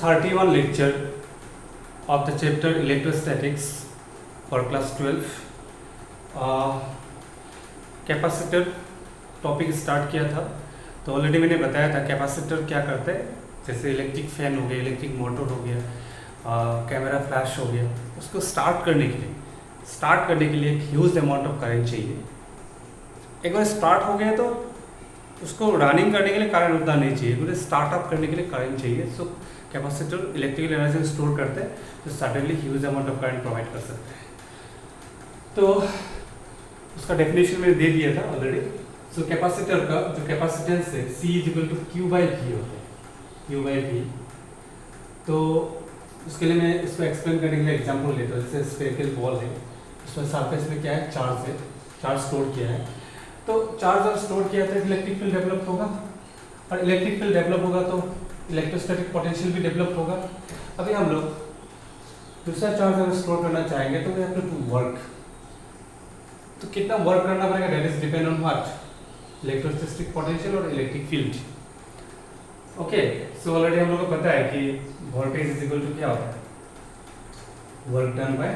31 lecture of the chapter electrostatics for class 12. Capacitor topic start किया था तो already मैंने बताया था कैपेसिटर क्या करते हैं। जैसे इलेक्ट्रिक फैन हो गया, इलेक्ट्रिक मोटर हो गया, कैमरा फ्लैश हो गया, उसको स्टार्ट करने के लिए एक ह्यूज अमाउंट ऑफ करंट चाहिए। एक बार स्टार्ट हो गया तो उसको रनिंग करने के लिए करंट उतना नहीं चाहिए, क्योंकि स्टार्टअप करने के लिए करंट चाहिए। सो कैपेसिटर इलेक्ट्रिकल एनर्जी स्टोर करते हैं तो suddenly huge amount of current provide कर सकते हैं। तो उसका डेफिनेशन मैंने दे दिया था ऑलरेडी। सो कैपेसिटर का जो कैपेसिटेंस है C is equal to Q by V होता है, Q बाई V। तो उसके लिए मैं इसको एक्सप्लेन करने के लिए एग्जांपल लेता हूँ। जैसे स्फेरिकल बॉल है, उसमें सरफेस में क्या है, चार्ज है, चार्ज स्टोर किया है। तो चार्ज अगर स्टोर किया तो इलेक्ट्रिक फील्ड डेवलप होगा, और इलेक्ट्रिक फील्ड डेवलप होगा तो इलेक्ट्रोस्टैटिक पोटेंशियल भी डेवलप होगा। अभी हम लोग दूसरा चार्ज अगर स्टोर करना चाहेंगे तो वी हैव टू वर्क। तो कितना वर्क करना पड़ेगा, that is depend on what, electrostatic potential और electric field. Okay, so already हम लोग को पता है कि वोल्टेज इज इक्वल टू क्या होता है, work done by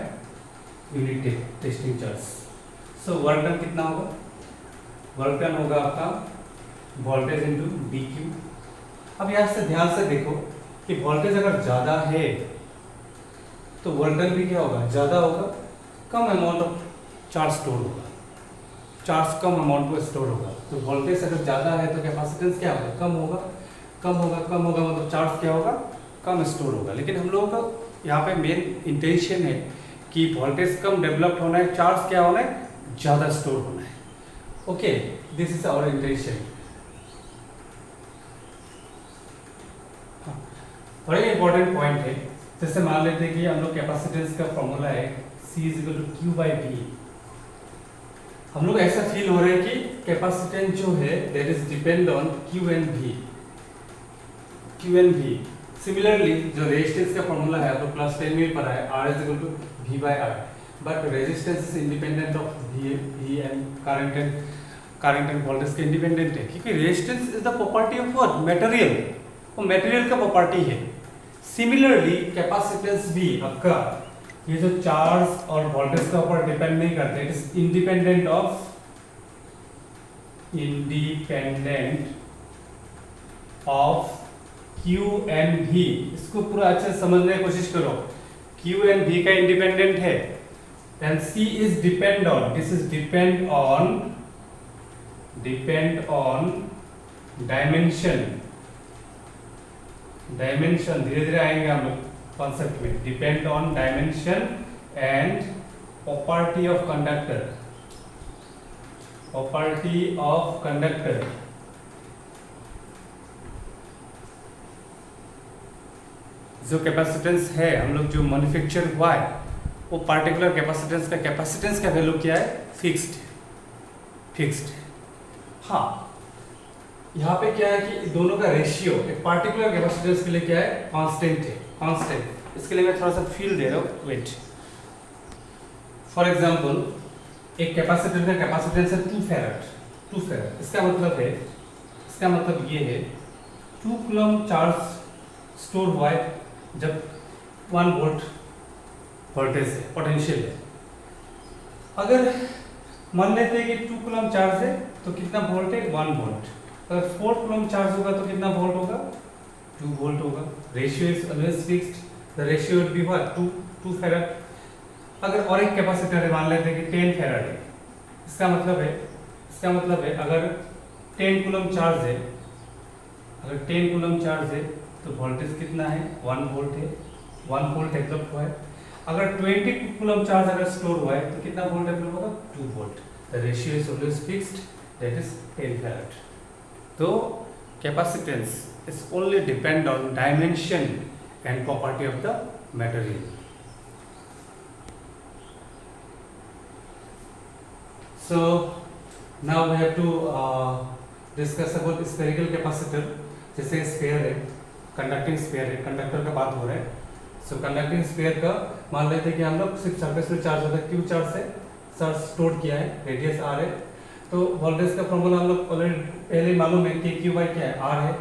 unit testing charge. So work done कितना होगा, वर्क डन होगा आपका वोल्टेज इनटू dq। अब यहाँ से ध्यान से देखो कि वोल्टेज अगर ज़्यादा है तो वर्क डन भी क्या होगा, ज़्यादा होगा। कम अमाउंट ऑफ चार्ज स्टोर होगा, चार्ज कम अमाउंट में स्टोर होगा। तो वोल्टेज अगर ज़्यादा है तो कैपेसिटेंस क्या होगा, कम होगा। कम होगा मतलब चार्ज क्या होगा, कम स्टोर होगा। लेकिन हम लोगों का यहाँ पे मेन इंटेंशन है कि वोल्टेज कम डेवलप्ड होना है, चार्ज क्या होना है, ज़्यादा स्टोर होना है। Okay, this is our intention. और एक इंपॉर्टेंट पॉइंट है, जैसे मान लेते हैं कि हम लोग कैपेसिटेंस का फॉर्मूला है C is equal to Q by V। हम लोग ऐसा फील हो रहा है कि कैपेसिटेंस जो है that is depend on Q and V। Similarly जो रेजिस्टेंस का फॉर्मूला है आप लोग क्लास 10 में पढ़ा है, R is equal to V by R। But resistance is independent of V and current and voltage के इंडिपेंडेंट है, क्योंकि resistance is the property of what, material. वो मटेरियल का प्रॉपर्टी है। सिमिलरली कैपेसिटेंस भी आपका ये जो चार्ज और वोल्टेज के ऊपर डिपेंड नहीं करते, it is independent of Q and V। इसको पूरा अच्छे से समझने की कोशिश करो। Q एंड V का इंडिपेंडेंट है, then C is depend on, this is depend on dimension. धीरे धीरे आएंगे हम लोग कॉन्सेप्ट में। Depend on dimension and property of conductor. जो कैपेसिटेंस है हम लोग जो मैन्युफैक्चर हुआ है वो पार्टिकुलर कैपेसिटेंस का वैल्यू क्या है, फिक्स्ड। हाँ, यहाँ पे क्या है कि दोनों का रेशियो एक पार्टिकुलर कैपेसिटेंस के लिए क्या है, कांस्टेंट। इसके लिए मैं थोड़ा सा फील दे रहा हूँ, वेट। फॉर एग्जांपल एक कैपेसिटर का कैपेसिटेंस है 2 फैराड। इसका मतलब ये है 2 कूलम चार्ज स्टोर हुआ है जब 1 वोल्ट वोल्टेज है, पोटेंशियल है। अगर मान लेते हैं कि 2 कूलम चार्ज है तो कितना वोल्ट है, 1 वोल्ट। अगर 4 कूलम चार्ज होगा तो कितना वोल्ट होगा, 2 वोल्ट होगा। Ratio is always fixed, the ratio would be what, 2 farad. अगर और एक कैपेसिटर है, मान लेते हैं कि 10 फैराड है। इसका मतलब है अगर 10 कूलम चार्ज है तो वोल्टेज कितना है, 1 वोल्ट है, 1 वोल्ट डेवलप हुआ है। अगर 20 कूलम चार्ज अगर स्टोर हुआ है तो कितना वोल्ट डेवलप होगा, 2 volt. The ratio is always fixed, that is 10 farad. तो capacitance is only depend on dimension and property of the material. So now we have to discuss about spherical capacitor. जैसे sphere है, conducting sphere है, conductor का बात हो रहा है। सो conducting sphere का मान लेते हैं कि हम लोग सिर्फ सरफेस पे चार्ज होता है, Q चार्ज से चार्ज स्टोर किया है, रेडियस R है। तो वोल्टेज का फॉर्मूला हम लोग ऑलरेडी पहले मालूम है कि Q बाई क्या है, R है।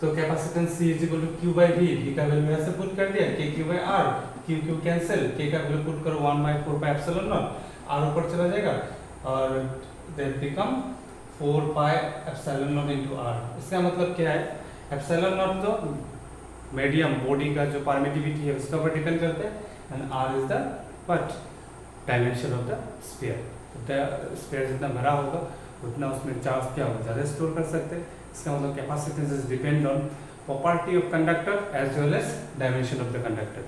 तो capacitance C is equal to Q by V, V का वैल्यू ऐसे पुट कर दिया, K Q by R, Q Q cancel, K का वैल्यू पुट करो 1 by 4 pi epsilon nought, R ऊपर चला जाएगा और that become 4 pi epsilon nought into R. इसका मतलब क्या है, एप्सिलॉन नॉट तो मीडियम बॉडी का जो परमिटिविटी है उसका ऊपर डिपेंड करता है and are is the what dimension of the sphere. Sphere जितना भरा होगा उतना उसमें चार्ज क्या होगा, ज़्यादा स्टोर कर सकते हैं। इसका मतलब capacitance is depend on property of conductor as well as dimension of the conductor.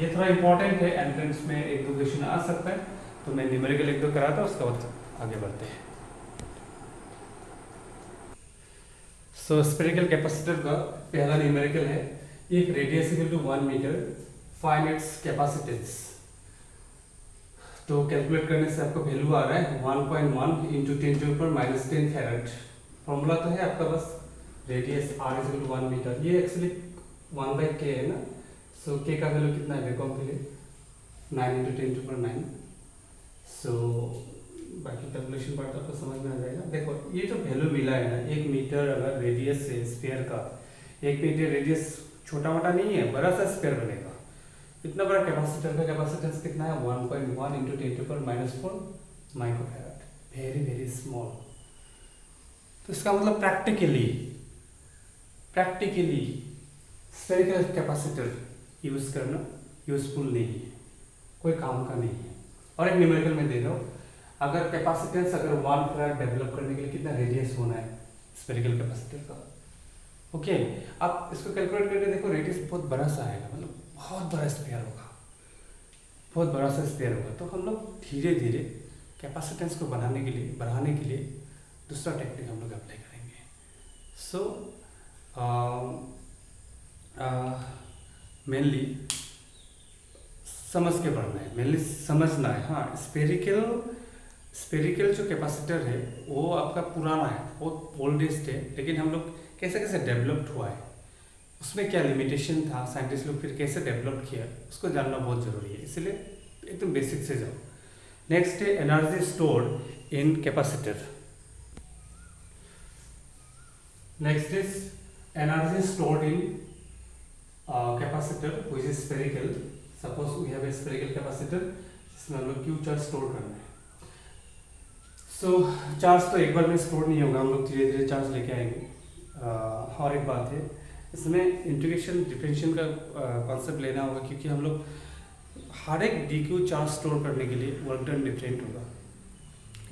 ये थोड़ा इंपॉर्टेंट है, एंट्रेंस में एक दो क्वेश्चन आ सकता है, तो मैं न्यूमेरिकल एक दो कराता हूँ, उसके बाद आगे बढ़ते हैं। सो स्फेरिकल कैपेसिटर का पहला न्यूमेरिकल है, एक radius equal to 1 metre, find its capacitance. तो कैलकुलेट करने से आपको वैल्यू आ रहा है 1.1 इंटू 10 टू पर -10 फैरेड। फॉर्मूला तो है आपका बस, radius R is equal to 1 metre, ये एक्चुअली 1 बाई के है ना। सो के का वैल्यू कितना है देखो के लिए 9 इंटू 10 टू पर 9। सो बाकी कैलकुलेशन पार्ट आपको समझ में आ जाएगा। देखो ये जो वैल्यू मिला है ना, 1 मीटर अगर रेडियस है स्फीयर का, 1 मीटर रेडियस छोटा मोटा नहीं है, बड़ा सा स्फीयर बनेगा। इतना बड़ा कैपेसिटर का कैपेसिटेंस कितना है 1.1 इंटू 10 टू पर -4 माइक्रोफैराड, वेरी वेरी स्मॉल। तो इसका मतलब प्रैक्टिकली स्फेरिकल कैपेसिटर यूज करना यूजफुल नहीं है, कोई काम का नहीं है। और एक न्यूमेरिकल में दे दो, अगर कैपेसिटेंस अगर 1 फैराड डेवलप करने के लिए कितना रेडियस होना है स्फेरिकल कैपेसिटर का, ओके। आप इसको कैलकुलेट करके देखो, रेडियस बहुत बड़ा सा आएगा, मतलब बहुत बड़ा स्फीयर होगा, बहुत बड़ा सा स्फीयर होगा। तो हम लोग धीरे धीरे कैपेसिटेंस को बढ़ाने के लिए दूसरा टेक्निक हम लोग अप्लाई करेंगे। सो मेनली समझ के पढ़ना है, मेनली समझना है। हाँ, स्फेरिकल जो कैपेसिटर है वो आपका पुराना है, बहुत ओल्डेस्ट है, लेकिन हम लोग कैसे कैसे डेवलप्ड हुआ है, उसमें क्या लिमिटेशन था, साइंटिस्ट लोग फिर कैसे डेवलप किया, उसको जानना बहुत ज़रूरी है। इसलिए एकदम बेसिक से जाओ। नेक्स्ट है energy stored in capacitor. Next is energy stored in capacitor which is spherical. Suppose we have a spherical capacitor जिसमें हम लोग क्यू चार्ज स्टोर करना है। सो चार्ज तो एक बार में स्टोर नहीं होगा, हम लोग धीरे धीरे चार्ज लेके आएंगे। और एक बात है, इसमें इंटीग्रेशन डिफरेंशियल का कॉन्सेप्ट लेना होगा, क्योंकि हम लोग हर एक डी क्यू चार्ज स्टोर करने के लिए वर्क डन डिफरेंट होगा।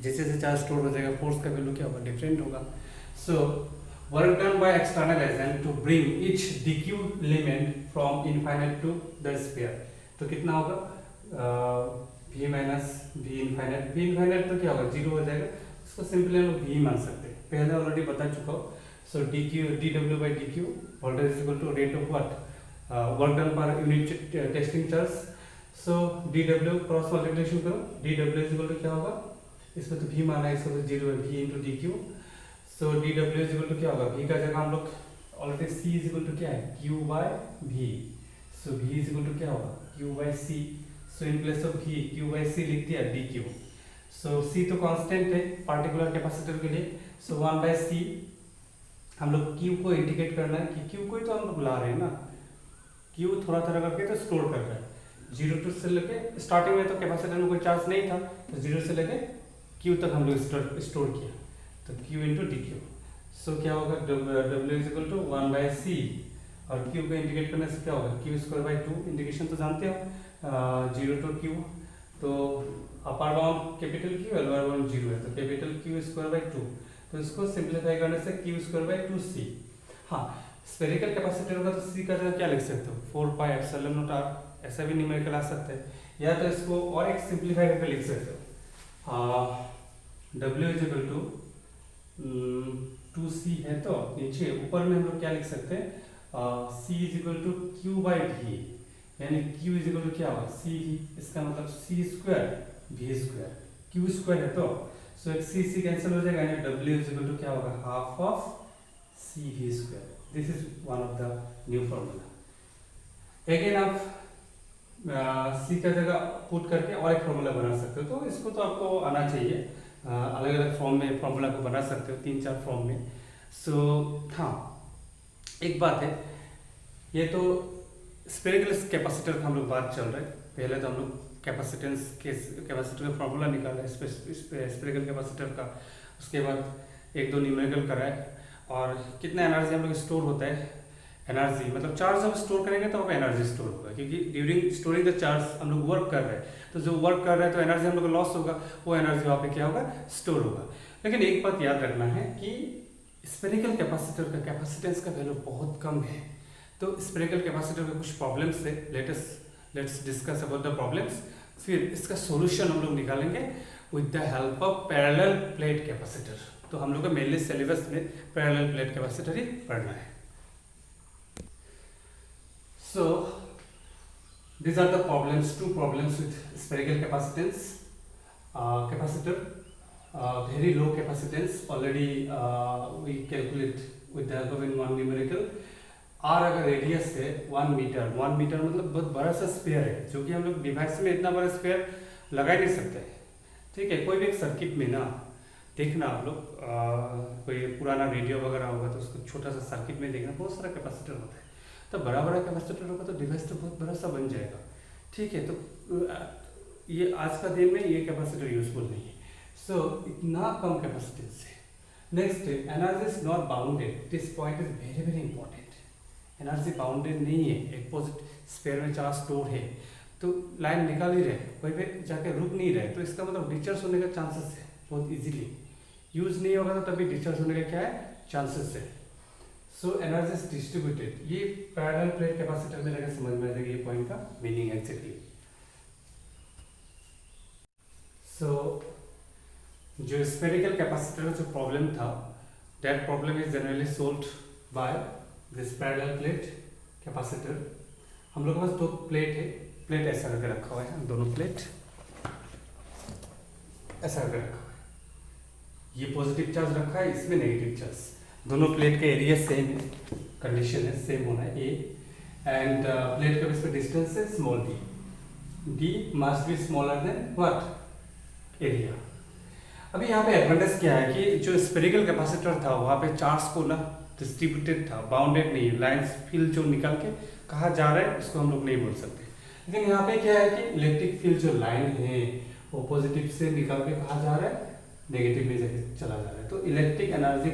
जैसे जैसे चार्ज स्टोर हो जाएगा फोर्स का वैल्यू क्या होगा, डिफरेंट होगा। So work done by external agent to bring each D Q element from infinite to the sphere, तो कितना होगा v minus V infinite. V infinite तो क्या होगा, 0 हो जाएगा, इसको सिंपली हम लोग v मान सकते हैं, पहले ऑलरेडी बता चुका हूँ। So dw by dq voltage is equal to rate of what work done per unit testing charge. So dw cross multiplication करो, dw is equal to क्या होगा, इसमें तो v माना है, इसको तो 0 है, v into dq. So dw is equal to क्या होगा, v का जगह हम लोग already c is equal to क्या है, q by v. So v is equal to क्या होगा, q by c. So in place of v q by c लिख दिया dq. So c तो कांस्टेंट है पार्टिकुलर कैपेसिटर के लिए, so 1 by c हम लोग Q को इंडिकेट करना है कि Q को ही तो हम लोग बुला रहे हैं ना, Q थोड़ा थोड़ा करके तो स्टोर कर रहा है। 0 टू से लेके स्टार्टिंग में तो कैपेसिटर में कोई चार्ज नहीं था, तो 0 से लेके Q तक हम लोग स्टोर किया, तो Q into D Q. So क्या होगा, W is equal to 1 by C, और Q को इंडिकेट करने से क्या होगा, Q स्क्वायर बाई 2, इंडिकेशन तो जानते हो, 0 टू Q, तो upper bound capital Q, lower bound 0 है, तो कैपिटल Q स्क्वायर बाई 2, तो इसको सिंपलीफाई करने से q स्क्वायर बाई 2c। हाँ, स्फेरिकल कैपेसिटर होगा तो c का जगह क्या लिख सकते हो, 4 पाई एप्सिलॉन नॉट r, ऐसा भी न्यूमेरिकल आ सकता है, या तो इसको और एक सिंपलीफाई करके लिख सकते हो, w is equal to 2c है, तो नीचे ऊपर में हम लोग क्या लिख सकते हैं, c is equal to q by v, यानी q इज इक्वल टू क्या होगा, c, इसका मतलब c square v square, q square है तो सो एक c कैंसिल हो जाएगा, यानी w इज इक्वल टू क्या होगा, half of c v square. This is one of the new formula. Again आप c का जगह पुट करके और एक फॉर्मूला बना सकते हो, तो इसको तो आपको आना चाहिए, अलग अलग फॉर्म में फॉर्मूला को बना सकते हो, 3-4 फॉर्म में। सो हाँ, एक बात है, ये तो स्पेरिकल कैपेसिटर का हम लोग बात चल रहा है। पहले तो हम लोग कैपेसिटर का फॉर्मूला निकाला है स्पेरिकल कैपेसिटर का, उसके बाद एक दो न्यूमेरिकल कराए, और कितना एनर्जी हम लोग स्टोर होता है, एनर्जी मतलब चार्ज जब स्टोर करेंगे तो वहाँ पे एनर्जी स्टोर होगा, क्योंकि ड्यूरिंग स्टोरिंग द चार्ज हम लोग वर्क कर रहे हैं, तो जो वर्क कर रहे हैं तो एनर्जी हम लोग को लॉस होगा, वो एनर्जी वहाँ पे क्या होगा, स्टोर होगा। लेकिन एक बात याद रखना है कि स्पेरिकल कैपेसिटर का कैपेसिटेंस का वैल्यू बहुत कम है। तो स्पेरिकल कैपेसिटर के कुछ प्रॉब्लम्स है, let's discuss about the problems, फिर इसका सॉल्यूशन हम लोग निकालेंगे with the help of parallel plate capacitor. तो हम लोग को मेनली सिलेबस में पैरेलल प्लेट कैपेसिटर ही पढ़ना है। So these are the problems, two problems with spherical capacitance, capacitor, very low capacitance already we calculate with the help of in one numerical। और अगर radius है 1 मीटर, 1 मीटर मतलब बहुत बड़ा सा स्फीयर है, जो कि हम लोग डिवाइस में इतना बड़ा स्फीयर लगा ही नहीं सकते, ठीक है। कोई भी एक सर्किट में ना देखना आप लोग, कोई पुराना रेडियो वगैरह होगा तो उसको छोटा सा सर्किट में देखना, बहुत सारा कैपेसिटर होता है, तो बड़ा बड़ा कैपेसिटर होगा तो डिवाइस तो बहुत बड़ा सा बन जाएगा, ठीक है। तो ये आज का दिन में ये कैपेसिटर यूजफुल नहीं है। सो इतना कम कैपेसिटेंस है। Next, energy is not bounded, this point is very very important. Energy bounded नहीं है, एक पॉजिटिव स्फीयर में चार्ज स्टोर है, तो लाइन निकाल ही रहे, कोई भी जाके रुक नहीं रहे, तो इसका मतलब डिस्चार्ज होने का चांसेस है बहुत इजीली। यूज नहीं होगा तो तभी डिस्चार्ज होने का क्या है, चांसेस है। सो एनर्जी इज डिस्ट्रीब्यूटेड, ये पैरेलल प्लेट कैपेसिटर में लगे समझ में आ जाएगा ये पॉइंट का मीनिंग एक्जेक्टली। सो जो स्फेरिकल कैपेसिटर का जो प्रॉब्लम था, that problem is generally solved by this parallel plate capacitor. हम लोग के पास दो प्लेट है, प्लेट ऐसा करके रखा हुआ है, दोनों प्लेट ऐसा करके रखा हुआ है, ये पॉजिटिव चार्ज रखा है, इसमें नेगेटिव चार्ज, दोनों प्लेट के एरिया सेम है, कंडीशन है सेम होना है ए, एंड प्लेट का इसमें डिस्टेंस है small D, D must be smaller than what, area. अभी यहाँ पे एडवांटेज क्या है कि जो स्पेरिकल कैपेसिटर था वहाँ पे चार्ज को ना डिस्ट्रीब्यूटेड था, बाउंडेड नहीं, लाइंस फील्ड जो निकल के कहाँ जा रहा है उसको हम लोग नहीं बोल सकते। लेकिन यहाँ पे क्या है कि इलेक्ट्रिक फील्ड जो लाइन है वो पॉजिटिव से निकल के कहाँ जा रहा है, नेगेटिव में जाके चला जा रहा है, तो electric energy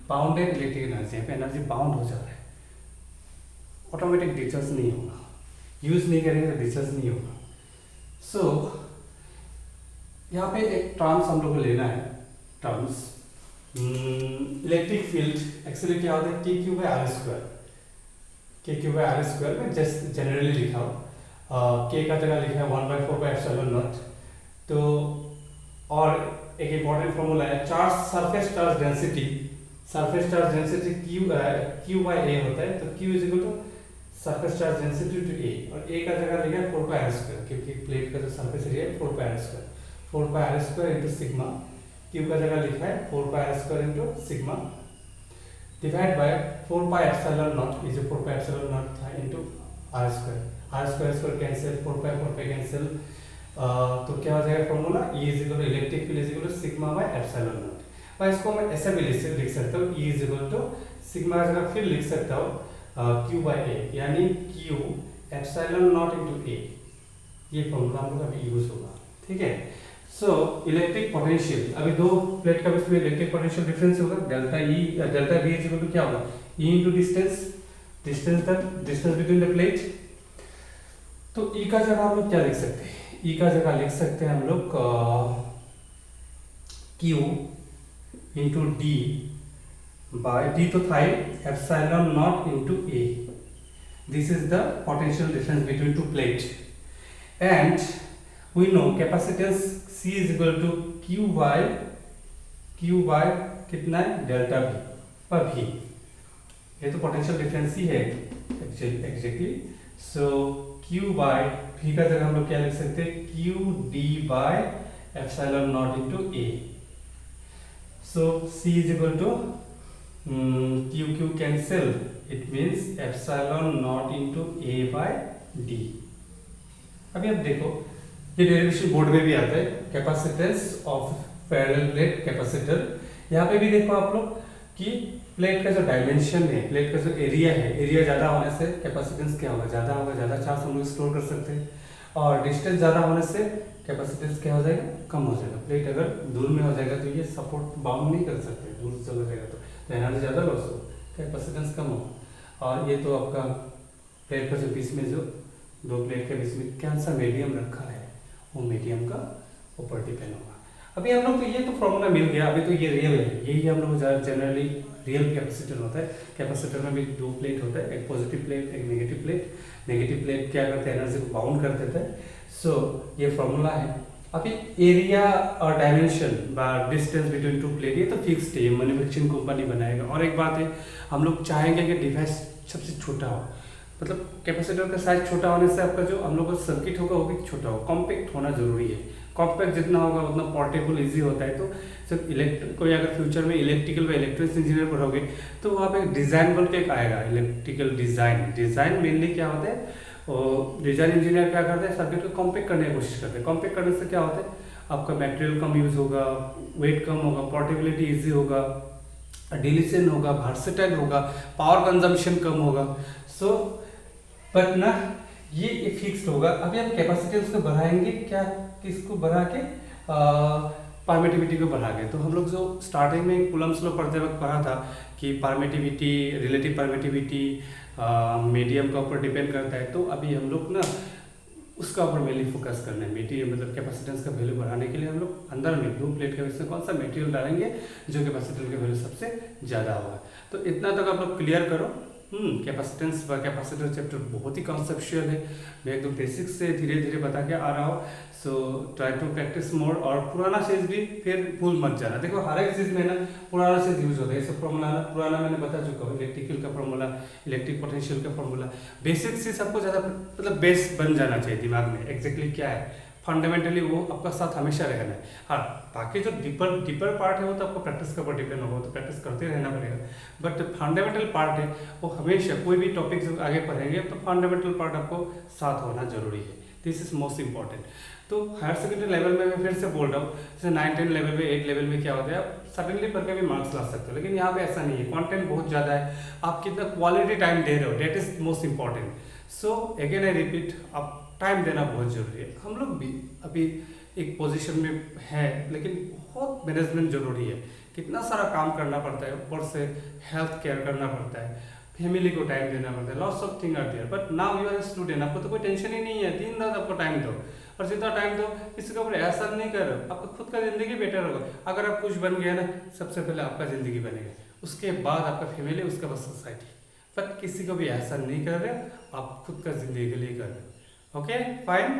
bounded, electric energy यहाँ पे एनर्जी बाउंड हो जा रहा है, ऑटोमेटिक डिस्चार्ज नहीं होगा, यूज नहीं करेंगे तो डिस्चार्ज नहीं होगा। सो यहाँ पे एक टर्म्स हम लोग को लेना है, टर्म्स इलेक्ट्रिक फील्ड एक्चुअली क्या होता है, के क्यू बाई आर स्क्वायर, के क्यू बाई आर स्क्वायर में जस्ट जनरली लिखा हो, के का जगह लिखा है 1/4 तो और एक इंपॉर्टेंट फॉर्मूला है charge surface charge density, surface charge density Q by A होता है, तो Q is equal to surface charge density to A, और ए का जगह लिखा है 4πr², क्योंकि प्लेट का जो सरफेस एरिया है 4πr², 4πr² into sigma, Q का जगह लिखा है 4πr² into sigma divide by 4πε0, ये जो 4πε0 था इंटू r², कैंसिल, 4π कैंसिल, तो क्या हो जाएगा formula, E is equal to electric field is equal to sigma by epsilon nought. और इसको मैं ऐसे भी लिख सकता हूँ, E is equal to sigma का जगह फिर लिख सकता हूँ Q बाय A, यानी Q epsilon not into A, ये फॉर्मूला हम लोग अभी यूज होगा, ठीक है। सो इलेक्ट्रिक पोटेंशियल, अभी दो प्लेट का बीच में इलेक्ट्रिक पोटेंशियल डिफरेंस होगा, delta V is equal to क्या होगा, E into distance between the plate. तो E का जगह हम लोग क्या लिख सकते हैं, E का जगह लिख सकते हैं हम लोग Q into D by D तो था epsilon not into A, this is the potential difference between two plate, and we know capacitance C is equal to Q by कितना है, डेल्टा V पर V, ये तो पोटेंशियल डिफरेंस ही है exactly. सो Q bye V का जगह हम लोग क्या लिख सकते हैं, Q D by epsilon not into A। So C is equal to Q cancel, it means epsilon not into A by D। अभी आप देखो ये डेरिवेशन बोर्ड में भी आता है, capacitance of parallel plate capacitor. यहाँ पे भी देखो आप लोग कि प्लेट का जो डायमेंशन है, प्लेट का जो एरिया है, एरिया ज़्यादा होने से कैपेसिटेंस क्या होगा, ज़्यादा होगा, ज़्यादा चार्ज हम लोग स्टोर कर सकते हैं। और डिस्टेंस ज़्यादा होने से कैपेसिटेंस क्या हो जाएगा, कम हो जाएगा। प्लेट अगर दूर में हो जाएगा तो ये सपोर्ट बाउंड नहीं कर सकते, दूर से चला जाएगा तो एनर्जी ज़्यादा लॉस हो, कैपेसिटेंस कम हो। और ये तो आपका प्लेट का जो बीच में जो दो प्लेट के बीच में कौन सा मीडियम रखा है, वो मीडियम का ऊपर डिपेंड होगा। अभी हम लोग को ये तो फॉर्मूला मिल गया, अभी तो ये रियल है, यही हम लोग जनरली रियल कैपेसिटर होता है। कैपेसिटर में भी दो प्लेट होता है, एक पॉजिटिव प्लेट, एक नेगेटिव प्लेट। नेगेटिव प्लेट क्या करते हैं, एनर्जी को बाउंड कर देते हैं। सो ये फॉर्मूला है। अभी एरिया और dimension distance between two plate ये तो फिक्स्ड है, मैन्युफैक्चरिंग कंपनी बनाएगा। और एक बात है, हम लोग चाहेंगे कि डिवाइस सबसे छोटा हो, मतलब कैपेसिटर का साइज छोटा होने से आपका जो हम लोग का सर्किट होगा वो भी छोटा हो, कॉम्पैक्ट होना जरूरी है। कॉम्पैक्ट जितना होगा उतना पोर्टेबल इजी होता है। तो सिर्फ कोई अगर फ्यूचर में इलेक्ट्रिकल व इलेक्ट्रॉनिक्स इंजीनियर पढ़ोगे तो वहाँ पे डिज़ाइन बोल के एक आएगा, इलेक्ट्रिकल डिज़ाइन। डिज़ाइन मेनली क्या होता है, और डिज़ाइन इंजीनियर क्या करते हैं, सर्किट को कॉम्पैक्ट करने की कोशिश करते हैं। कॉम्पैक्ट करने से क्या होता है, आपका मटेरियल कम यूज होगा, वेट कम होगा, पोर्टेबिलिटी ईजी होगा, डिलीशन होगा, वर्सेटाइल होगा, पावर कंजम्पशन कम होगा। सो बट ना ये फिक्स्ड होगा। अभी हम कैपेसिटेंस को बढ़ाएंगे, क्या किसको बढ़ा के, परमिटिविटी को बढ़ा के। तो हम लोग जो स्टार्टिंग में कूलम्स लॉ पढ़ते वक्त पढ़ा था कि परमिटिविटी, रिलेटिव परमिटिविटी मीडियम का ऊपर डिपेंड करता है। तो अभी हम लोग ना उसका ऊपर मेनली फोकस करना है। मटेरियल मतलब कैपेसिटेंस का वैल्यू बढ़ाने के लिए हम लोग अंदर में दो प्लेट के बीच में कौन सा मटेरियल डालेंगे जो कैपेसिटेंस का वैल्यू सबसे ज़्यादा होगा। तो इतना तक आप लोग क्लियर करो। कैपेसिटेंस व कैपेसिटर चैप्टर बहुत ही कॉन्सेप्चुअल है, मैं एकदम बेसिक्स से धीरे धीरे बता के आ रहा हूँ। So try to practice more. और पुराना चीज़ भी फिर भूल मत जाना। देखो हर एक चीज़ में ना पुराना चीज़ यूज होता है। ये सब फॉर्मूला ना पुराना मैंने बता चुका हूँ, इलेक्ट्रिकल का फॉर्मूला, इलेक्ट्रिक पोटेंशियल का फॉर्मूला, बेसिक से सबको ज़्यादा मतलब बेस बन जाना चाहिए दिमाग में, एग्जैक्टली क्या है फंडामेंटली वो आपका साथ हमेशा रहना है। हाँ, बाकी जो डीपर पार्ट है वो तो आपको प्रैक्टिस के ऊपर डिपेंड होगा, तो प्रैक्टिस करते रहना पड़ेगा। बट फंडामेंटल पार्ट है वो हमेशा, कोई भी टॉपिक जब आगे पढ़ेंगे तो फंडामेंटल पार्ट आपको साथ होना जरूरी है। This is most important. तो हायर सेकेंडरी लेवल में मैं फिर से बोल रहा हूँ, जैसे 9-10 लेवल में 8 लेवल में क्या होता है, आप सडनली पढ़ के भी मार्क्स ला सकते हो, लेकिन यहाँ पे ऐसा नहीं है। कंटेंट बहुत ज़्यादा है, आप कितना क्वालिटी टाइम दे रहे हो, that is most important. So again I repeat, आप टाइम देना बहुत जरूरी है। हम लोग भी अभी एक पोजीशन में है, लेकिन बहुत मैनेजमेंट जरूरी है। कितना सारा काम करना पड़ता है, ऊपर से हेल्थ केयर करना पड़ता है, फैमिली को टाइम देना पड़ता है, lots of thing are there. But now you are student, आपको तो कोई टेंशन ही नहीं है, दिन रात आपको टाइम दो, और जितना टाइम दो किसी के ऊपर ऐसा नहीं कर, आपका खुद का जिंदगी बेटर होगा। अगर आप कुछ बन गया ना, सबसे पहले आपका जिंदगी बनेगा, उसके बाद आपका फैमिली, उसके बाद सोसाइटी। बट किसी को भी ऐसा नहीं कर रहे, आप खुद का जिंदगी के लिए कर रहे हो। Okay fine.